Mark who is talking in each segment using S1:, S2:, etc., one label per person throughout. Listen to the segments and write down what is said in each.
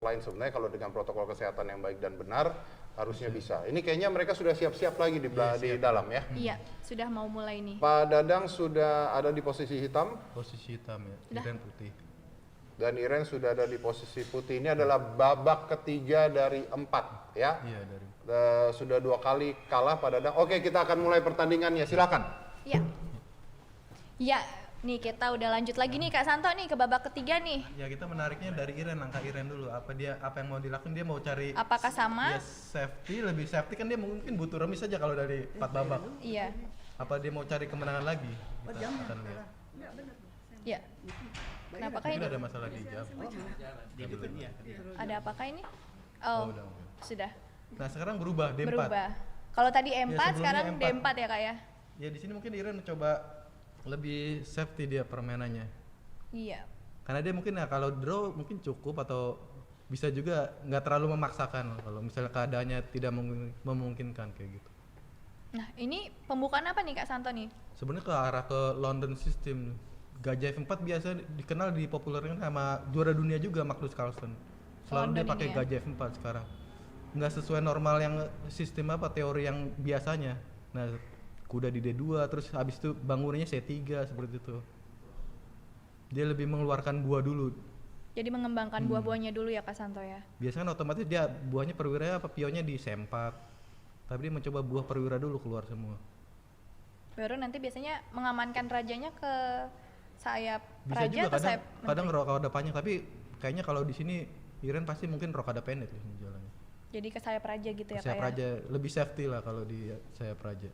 S1: lain sebenarnya kalau dengan protokol kesehatan yang baik dan benar harusnya bisa. Ini kayaknya mereka sudah siap-siap lagi di dalam ya.
S2: Iya, sudah mau mulai nih.
S1: Pak Dadang sudah ada di posisi hitam.
S3: Posisi hitam ya, Iren putih.
S1: Dan Iren sudah ada di posisi putih. Ini adalah babak ketiga dari 4 ya.
S3: Iya dari.
S1: Sudah 2 kali kalah Pak Dadang. Oke, kita akan mulai pertandingannya. Silakan.
S2: Iya. Ya, nih kita udah lanjut lagi nih Kak Santo nih ke babak ketiga nih.
S3: Ya kita menariknya dari Iren, langkah Iren dulu. Apa yang mau dilakukan, dia mau cari.
S2: Apakah sama?
S3: Ya lebih safety kan, dia mungkin butuh remis saja kalau dari 4 babak.
S2: Iya.
S3: Apa dia mau cari kemenangan lagi? Kita akan lihat.
S2: Ya. Kenapa
S3: Mungkin
S2: ini?
S3: ada masalah di jam.
S2: Ada apakah ini? Oh,
S3: udah.
S2: sudah.
S3: Nah sekarang berubah D4.
S2: Berubah. Kalau tadi E4,
S3: sebelumnya
S2: sekarang
S3: E4.
S2: D4 ya Kak ya?
S3: Ya di sini mungkin Iren mencoba lebih safety dia permainannya.
S2: Iya.
S3: Karena dia mungkin ya kalau draw mungkin cukup, atau bisa juga nggak terlalu memaksakan kalau misalnya keadaannya tidak memungkinkan kayak gitu.
S2: Nah, ini pembukaan apa nih Kak Santo nih?
S3: Sebenarnya ke arah ke London System. Gajah F4 biasa dikenal dipopulerkan sama juara dunia juga Magnus Carlsen. Selalu
S2: London
S3: dia pakai
S2: ini ya?
S3: gajah F4 sekarang. Nggak sesuai normal yang sistem teori yang biasanya. Nah, kuda di D2 terus habis itu bangunannya C3 seperti itu. Dia lebih mengeluarkan buah dulu.
S2: Jadi mengembangkan buah-buahnya dulu ya Kak Santo ya?
S3: Biasanya kan otomatis dia buahnya perwiranya pionnya di C4. Tapi dia mencoba buah perwira dulu keluar semua.
S2: Baru nanti biasanya mengamankan rajanya ke sayap
S3: Bisa
S2: raja
S3: juga
S2: atau sayap
S3: kadang rokada panjang, tapi kayaknya kalau di sini Iren pasti mungkin rokada pendek di sini jalannya.
S2: jadi ke sayap raja gitu ya
S3: Sayap
S2: Kak ya?
S3: raja lebih safety lah kalau di sayap raja.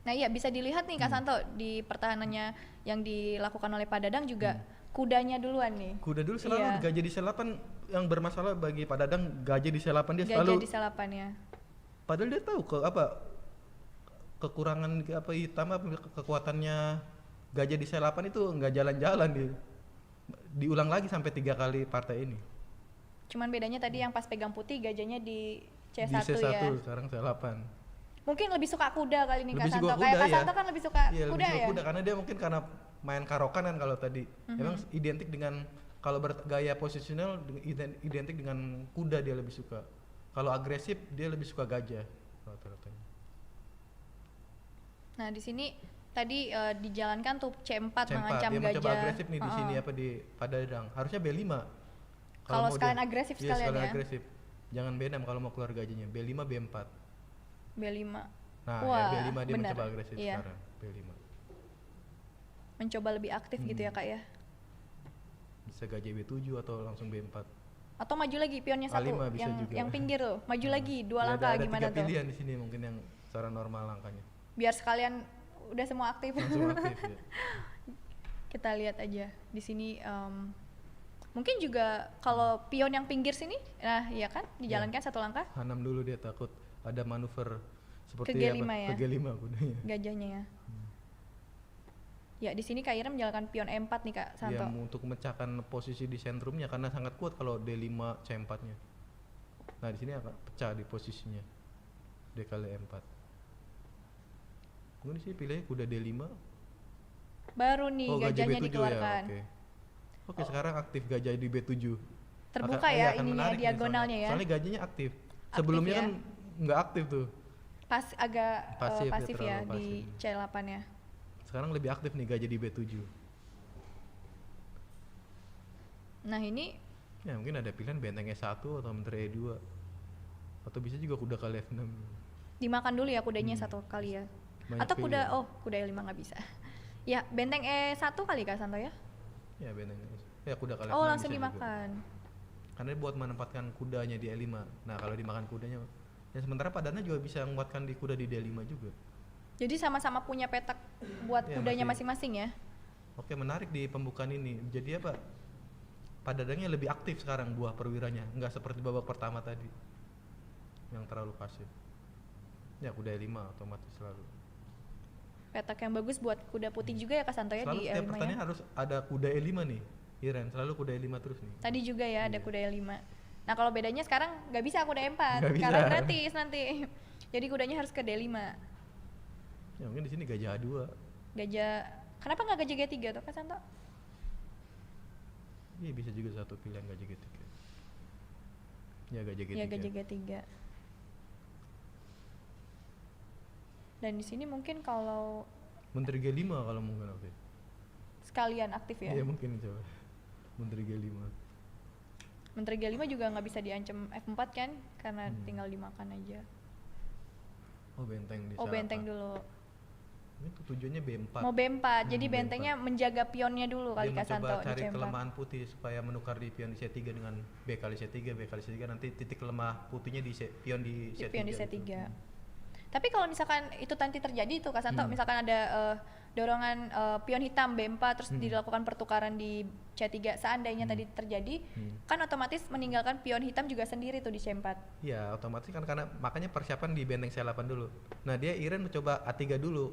S2: Nah iya bisa dilihat nih Kak Santo di pertahanannya yang dilakukan oleh Pak Dadang juga kudanya duluan nih.
S3: Kuda dulu selalu
S2: Iya.
S3: gajah di selapan yang bermasalah bagi Pak Dadang, gajah di selapan dia
S2: Gajah
S3: selalu.
S2: di selapannya.
S3: Padahal dia tahu kekurangan hitam kekuatannya gajah di selapan itu nggak jalan-jalan dia. Diulang lagi sampai 3 kali partai ini.
S2: Cuman bedanya tadi yang pas pegang putih gajahnya di C1,
S3: Di C1
S2: ya.
S3: sekarang C8.
S2: Mungkin lebih suka kuda kali nih Kak
S3: Lebih
S2: Santo.
S3: suka
S2: Kayak
S3: kuda,
S2: Kak
S3: ya.
S2: Santo kan lebih suka
S3: Iya,
S2: kuda
S3: lebih suka
S2: ya.
S3: kuda karena dia mungkin karena main karokan kan kalau tadi. Emang identik dengan kalau bergaya posisional identik dengan kuda dia lebih suka. Kalau agresif dia lebih suka gajah rata-ratanya.
S2: Nah di sini tadi dijalankan tuh C4,
S3: C4
S2: mengancam
S3: dia
S2: gajah.
S3: mencoba agresif nih di sini di Padadang. Harusnya B5.
S2: Kalau
S3: mau
S2: sekalian
S3: dia-
S2: agresif
S3: iya,
S2: sekalian ya.
S3: agresif. Jangan B6 kalau mau keluar gajahnya. B5 B4.
S2: B5.
S3: Nah,
S2: Wah,
S3: ya B5 dia
S2: benar.
S3: mencoba agresif
S2: Iya.
S3: sekarang. B5.
S2: Mencoba lebih aktif gitu ya Kak ya.
S3: Bisa gajah B7 atau langsung B4.
S2: Atau maju lagi pionnya satu
S3: A5 bisa
S2: yang
S3: juga.
S2: yang pinggir tuh. Maju lagi 2
S3: Ya,
S2: langkah
S3: ada
S2: gimana
S3: 3
S2: tuh?
S3: pilihan di sini mungkin yang secara normal langkahnya.
S2: Biar sekalian udah semua aktif.
S3: Langsung aktif ya.
S2: Kita lihat aja di sini mungkin juga kalau pion yang pinggir sini nah iya kan dijalankan satu langkah
S3: Hanam dulu dia takut ada manuver seperti
S2: Ke G5 ya?
S3: ke G5 kudanya.
S2: gajahnya ya. Ya di sini Kak Ira menjalankan pion E4 nih Kak Santo.
S3: Ya, untuk memecahkan posisi di sentrumnya karena sangat kuat kalau D5 C4-nya. Nah, di sini agak pecah di posisinya. D kali E4. Mungkin di sini pilihnya kuda D5.
S2: Baru nih
S3: Oh, gajah
S2: gajahnya
S3: B7
S2: dikeluarkan.
S3: ya. Oke, sekarang aktif gajah di B7.
S2: Terbuka
S3: Akan-
S2: ya
S3: akan
S2: ininya
S3: menarik nih
S2: diagonalnya ya.
S3: Soalnya gajahnya aktif.
S2: Aktif
S3: Sebelumnya
S2: ya.
S3: kan nggak aktif tuh.
S2: Pas agak
S3: Pasif ya,
S2: pasif ya
S3: terlalu
S2: di
S3: pasif.
S2: C8 ya.
S3: Sekarang lebih aktif nih gajah di B7.
S2: Nah ini
S3: Ya, mungkin ada pilihan benteng E1 atau menteri E2. Atau bisa juga kuda kali F6.
S2: dimakan dulu ya kudanya satu kali ya.
S3: Banyak
S2: Atau kuda
S3: pilihan.
S2: kuda E5 nggak bisa. Ya benteng E1 kali Kak Santo ya.
S3: Ya, benteng ya kuda kali
S2: Oh
S3: F6
S2: langsung
S3: bisa juga.
S2: dimakan.
S3: Karena dia buat menempatkan kudanya di E5. Nah, kalau dimakan kudanya ya sementara Padana juga bisa menguatkan di kuda di D5 juga.
S2: Jadi sama-sama punya petak buat
S3: Ya,
S2: kudanya masing-masing ya.
S3: Oke, menarik di pembukaan ini. Jadi apa? Padadangnya lebih aktif sekarang buah perwiranya, nggak seperti babak pertama tadi yang terlalu pasif. Ya, kuda E5 otomatis selalu.
S2: Petak yang bagus buat kuda putih juga ya Kak Santo ya
S3: Selalu
S2: di
S3: setiap
S2: E5 ya.
S3: pertandingan harus ada kuda E5 nih. Iren, selalu kuda E5 terus nih.
S2: Tadi juga ya ada
S3: Iya.
S2: kuda E5. Nah kalau bedanya sekarang nggak bisa kuda E4
S3: Nggak
S2: karena
S3: bisa.
S2: gratis nanti. Jadi kudanya harus ke D5.
S3: Ya, mungkin di sini gajah A2.
S2: Gajah, kenapa nggak gajah G3 tuh Kak Santo?
S3: Iya, bisa juga satu pilihan gajah G3. Ya gajah G3.
S2: Ya gajah G3. Dan di sini mungkin kalau
S3: Menteri G5 kalau mungkin oke.
S2: sekalian aktif ya.
S3: Iya mungkin coba. Menteri G5.
S2: Menteri G5 juga nggak bisa diancam F4 kan, karena tinggal dimakan aja.
S3: Oh benteng di
S2: Oh
S3: sana
S2: benteng
S3: apa?
S2: dulu.
S3: Ini tuh tujuannya B4.
S2: Mau B4, jadi
S3: B4.
S2: bentengnya menjaga pionnya dulu kali
S3: Dia
S2: Kak Santo
S3: mencoba
S2: di
S3: cari
S2: C4.
S3: kelemahan putih supaya menukar di pion di C3 dengan B kali C3, B kali C3 nanti titik lemah putihnya di pion di
S2: Di
S3: C3.
S2: pion di C3.
S3: gitu.
S2: Tapi kalau misalkan itu nanti terjadi tuh Kak Santo, misalkan ada dorongan pion hitam B4 terus dilakukan pertukaran di C3, seandainya tadi terjadi, kan otomatis meninggalkan pion hitam juga sendiri tuh di C4.
S3: Iya, otomatis kan karena makanya persiapan di benteng C8 dulu. Nah, dia Iren mencoba A3 dulu.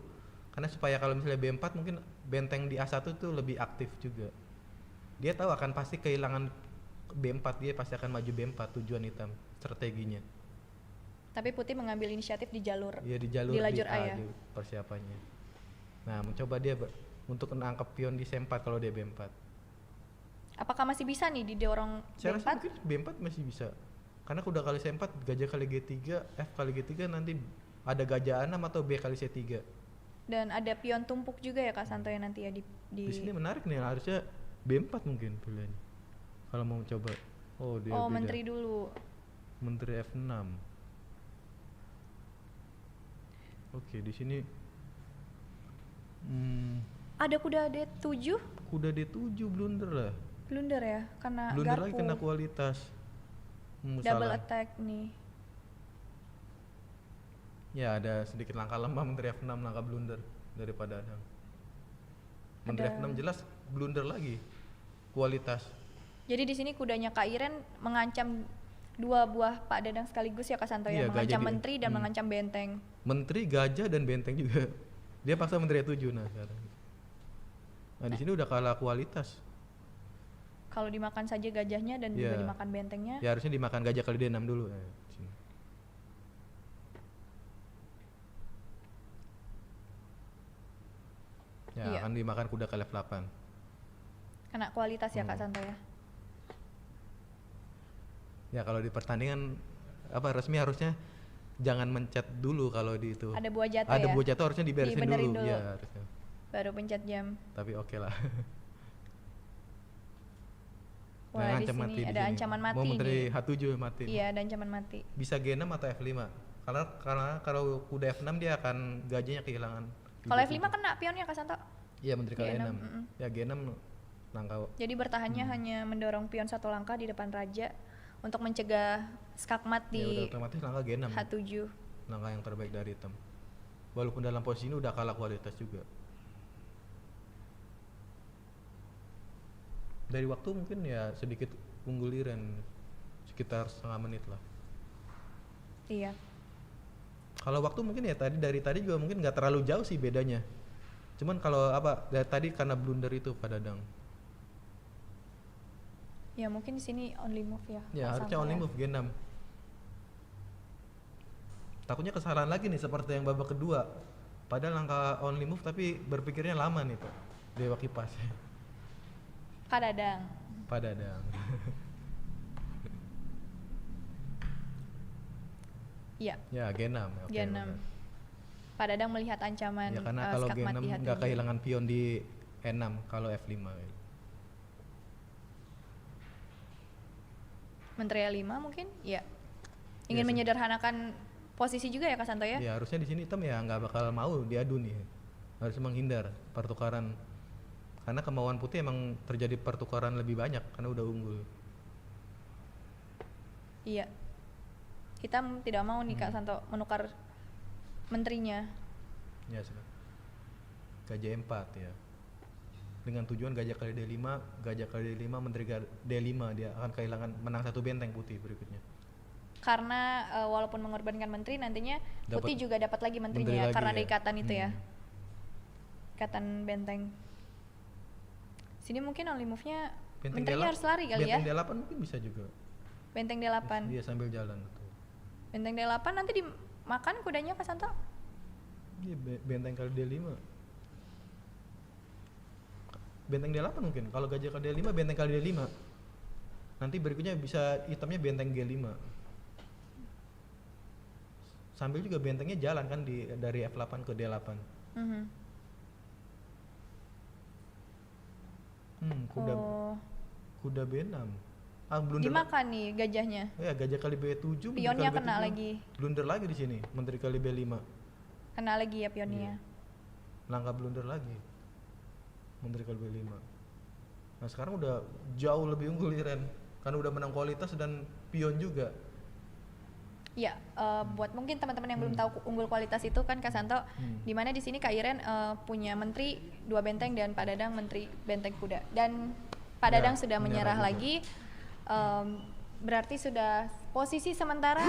S3: Karena supaya kalau misalnya B4 mungkin benteng di A1 tuh lebih aktif juga. Dia tahu akan pasti kehilangan B4, dia pasti akan maju B4 tujuan hitam strateginya.
S2: Tapi Putih mengambil inisiatif di jalur
S3: Iya di jalur
S2: di lajur A ya.
S3: di persiapannya. Nah, mencoba dia untuk menangkap pion di C4 kalau dia B4.
S2: Apakah masih bisa nih didorong
S3: Saya
S2: B4?
S3: rasa mungkin B4 masih bisa. Karena kuda kali C4, gajah kali G3, F kali G3 nanti ada gajah 6 atau B kali C3.
S2: Dan ada pion tumpuk juga ya Kak Santo ya nanti ya
S3: Di sini menarik nih, harusnya B4 mungkin pilihannya. Kalau mau coba. Oh, dia
S2: Oh,
S3: beda.
S2: menteri dulu.
S3: Menteri F6. Oke, di sini
S2: Ada kuda D7,
S3: kuda D7 blunder lah.
S2: blunder ya karena
S3: Blunder
S2: garpu.
S3: lagi kena kualitas.
S2: Double
S3: Salah.
S2: attack nih.
S3: Ya, ada sedikit langkah lemah Menteri F6 langkah blunder daripada Adang. Menteri
S2: Ada-
S3: F6 jelas blunder lagi kualitas.
S2: Jadi di sini kudanya Kak Iren mengancam dua buah Pak Dadang sekaligus ya Kak Santo
S3: Iya,
S2: ya, mengancam
S3: gajah
S2: menteri dan mengancam benteng.
S3: Menteri, gajah dan benteng juga. Dia paksa Menteri 7 nah sekarang. Nah, di sini udah kalah kualitas.
S2: Kalau dimakan saja gajahnya dan juga
S3: Iya.
S2: dimakan bentengnya.
S3: Ya harusnya dimakan gajah kali D6 dulu. Di sini. Ya,
S2: Iya.
S3: akan dimakan kuda kali F8.
S2: Kena kualitas ya Kak Santo ya.
S3: Ya, kalau di pertandingan apa resmi harusnya jangan mencet dulu kalau di itu.
S2: Ada buah jatuh
S3: Ada
S2: ya.
S3: buah jatuh harusnya diberesin
S2: Dibenerin
S3: dulu.
S2: dulu.
S3: Ya, harusnya.
S2: Baru pencet jam.
S3: Tapi oke lah.
S2: Wah,
S3: Nah,
S2: di
S3: ancam
S2: sini
S3: mati di
S2: ada
S3: sini.
S2: ancaman mati
S3: Mau Menteri
S2: nih.
S3: H7 mati.
S2: Iya, ada ancaman mati.
S3: Bisa G6 atau F5. Karena kalau kuda F6 dia akan gajahnya kehilangan.
S2: Kalau F5 kena pionnya Kak Santo.
S3: Iya, Menteri kali
S2: G6,
S3: 6. Ya G6 langkah.
S2: Jadi bertahannya hanya mendorong pion satu langkah di depan raja untuk mencegah skakmat
S3: Ya udah
S2: di
S3: otomatis langkah G6.
S2: H7.
S3: Langkah yang terbaik dari hitam. Walaupun dalam posisi ini udah kalah kualitas juga. Dari waktu mungkin ya sedikit unggul Iren, sekitar setengah menit lah.
S2: Iya.
S3: Kalau waktu mungkin ya dari tadi juga mungkin nggak terlalu jauh sih bedanya. Cuman kalau apa dari tadi karena blunder itu Pak Dadang.
S2: Ya mungkin di sini only move ya.
S3: Ya
S2: Kak
S3: harusnya
S2: Santo
S3: only
S2: ya.
S3: move G6. Takutnya kesalahan lagi nih seperti yang babak kedua. Padahal langkah only move tapi berpikirnya lama nih Pak. Dewa Kipas.
S2: Kak Dadang.
S3: Pak Dadang.
S2: Iya,
S3: Ya G6. Ya, oke,
S2: G6.
S3: benar.
S2: Pak Dadang melihat ancaman
S3: Ya karena kalau
S2: skakmat
S3: G6
S2: di
S3: nggak
S2: H7.
S3: kehilangan pion di E6 kalau F5.
S2: Menteri A5 mungkin? Iya. Ingin
S3: Iya, sih.
S2: menyederhanakan posisi juga ya Kak Santo ya?
S3: Ya harusnya di sini hitam ya nggak bakal mau diadu nih. Harus menghindar pertukaran. Karena kemauan putih emang terjadi pertukaran lebih banyak karena udah unggul.
S2: Iya. Hitam tidak mau nih Kak Santo menukar menterinya.
S3: Ya sudah. Gajah 4 ya. Dengan tujuan gajah kali D5, gajah kali D5, menteri D5 dia akan kehilangan menang satu benteng putih berikutnya.
S2: Karena walaupun mengorbankan menteri nantinya
S3: Dapat
S2: putih juga dapat lagi menterinya
S3: menteri
S2: ya,
S3: lagi
S2: karena
S3: ya.
S2: ada ikatan itu ya. Ikatan benteng. Sini mungkin only move-nya menterinya harus lari kali ya.
S3: Benteng D8 mungkin bisa juga.
S2: Benteng D8.
S3: Dia sambil jalan betul.
S2: Benteng D8 nanti dimakan kudanya Kak Santo.
S3: Iya benteng kali D5. Benteng D8 mungkin. Kalau gajah kali D5 benteng kali D5. Nanti berikutnya bisa hitamnya benteng G5. sambil juga bentengnya jalan kan dari F8 ke D8.
S2: Mhm.
S3: Kuda
S2: Oh,
S3: kuda B6. Blunder.
S2: dimakan nih gajahnya.
S3: Ya, gajah kali B7. menteri
S2: Pionnya
S3: kali
S2: kena
S3: B7.
S2: lagi.
S3: Blunder lagi di sini, menteri kali B5.
S2: Kena lagi ya pionnya.
S3: Langkah blunder lagi. Menteri kali B5. Nah, sekarang udah jauh lebih unggul Iren. Karena udah menang kualitas dan pion juga.
S2: Ya, buat mungkin teman-teman yang belum tahu unggul kualitas itu kan Kak Santo, di mana di sini Kak Iren punya menteri 2 benteng dan Pak Dadang menteri benteng kuda. Dan Pak
S3: Ya,
S2: Dadang sudah
S3: menyerah
S2: menyerah
S3: juga.
S2: lagi, berarti sudah posisi sementara